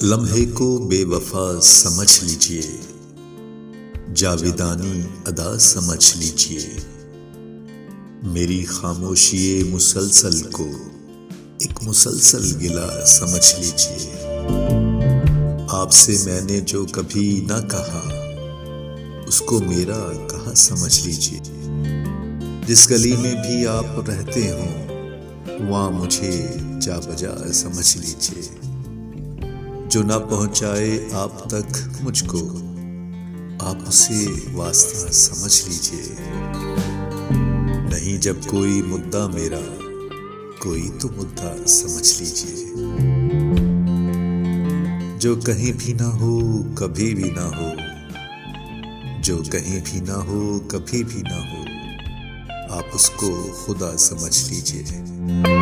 लम्हे को बेवफा समझ लीजिए, जावेदानी अदा समझ लीजिए। मेरी खामोशी मुसलसल को एक मुसलसल गिला समझ लीजिए। आपसे मैंने जो कभी ना कहा उसको मेरा कहा समझ लीजिए। जिस गली में भी आप रहते हो वहाँ मुझे जा बजा समझ लीजिए। जो ना पहुंचाए आप तक मुझको, आप उसे वास्ता समझ लीजिए। नहीं जब कोई मुद्दा मेरा, कोई तो मुद्दा समझ लीजिए। जो कहीं भी ना हो कभी भी ना हो, जो कहीं भी ना हो कभी भी ना हो, आप उसको खुदा समझ लीजिए।